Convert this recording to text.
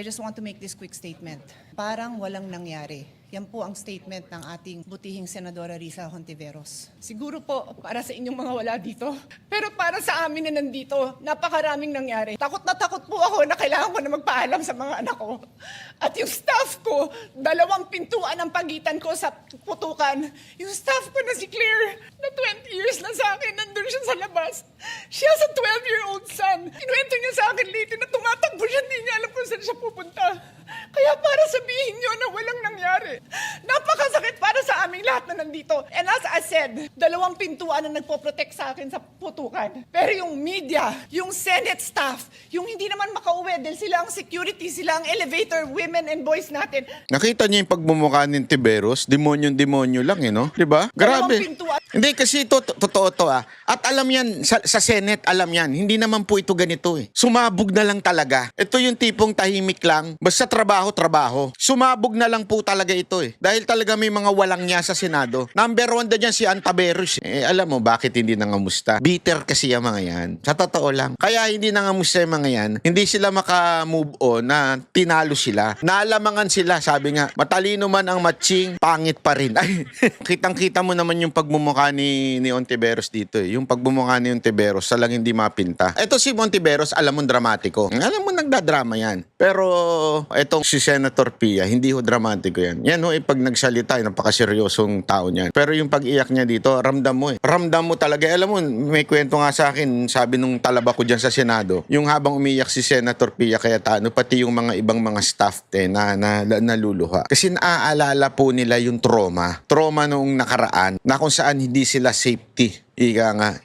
I just want to make this quick statement. Parang walang nangyari. Yan po ang statement ng ating butihing Senadora Risa Hontiveros. Siguro po para sa inyong mga wala dito. Pero para sa amin na nandito, napakaraming nangyari. Takot na takot po ako na kailangan ko na magpaalam sa mga anak ko. At yung staff ko, 2 pintuan ang pagitan ko sa putukan. Yung staff ko na si Claire, na 20 years na sa akin, nandun siya sa labas. She has a 12-year-old son. Kinuwento niya sa akin lately na tumatakbo siya, hindi niya alam kung saan siya pupunta. Kaya para sabihin niyo na walang nangyari. Napakasakit para sa aming lahat na nandito. And as I said, 2 pintuan ang nagpo-protect sa akin sa putukan. Pero yung media, yung Senate staff, yung hindi naman makauwi dahil sila ang security, sila ang elevator, women and boys natin. Nakita niyo yung pagmumukha ni Tiveros? Demonyo-demonyo lang eh, no? Diba? Grabe. 2 pintuan. Hindi, kasi totoo to ah. At alam yan, sa Senate, alam yan. Hindi naman po ito ganito eh. Sumabog na lang talaga. Ito yung tipong tahimik lang. Basta trabaho. Sumabog na lang po talaga ito eh. Dahil talaga may mga walang niya sa Senado. Number 1 na dyan si Antaveros. Alam mo, bakit hindi nangamusta? Bitter kasi yung mga yan. Sa totoo lang. Kaya hindi nangamusta yung mga yan. Hindi sila maka-move on na tinalo sila. Naalamangan sila. Sabi nga, matalino man ang matching, pangit pa rin. Ay, kitang-kita mo naman yung pagmumukha ni Ontiveros dito eh. Yung pagmumukha ni Ontiveros, salang hindi mapinta. Ito si Ontiveros, alam mo, dramatiko. Alam mo, nagdadrama yan. Pero, etong si Senator Pia, hindi ho dramatiko yan. Yan ho, pag nagsalita, napakaseryosong tao niyan. Pero yung pag-iyak niya dito, ramdam mo eh. Ramdam mo talaga. Alam mo, may kwento nga sa akin, sabi nung talaba ko dyan sa Senado, yung habang umiyak si Senator Pia Cayetano, pati yung mga ibang mga staff na naluluha. Kasi naaalala po nila yung trauma. Trauma noong nakaraan, na kung saan hindi sila safety. Ika nga,